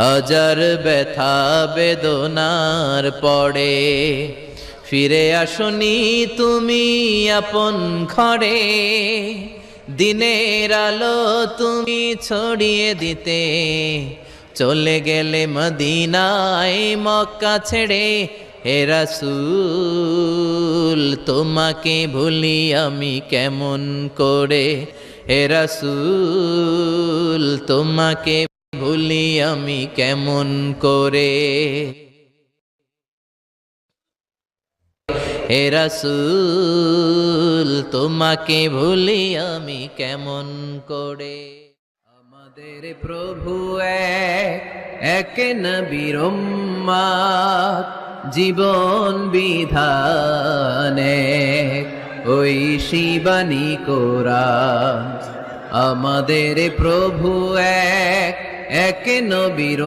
হাজার ব্যথা বেদনার পরে ফিরে আসনি তুমি আপন ঘরে। দিনের আলো তুমি ছড়িয়ে দিতে চলে গেলে মদিনায় মক্কা ছেড়ে। হে রাসূল তোমাকে ভুলি আমি কেমন করে, হে রাসূল তোমাকে ভুলি আমি কেমন করে, হে রাসূল তোমাকে ভুলি আমি কেমন করে। আমাদের প্রভু এক নবীর উম্মত, জীবন বিধানে ওই শিবানী কোরআন। আমাদের প্রভু এক নবীর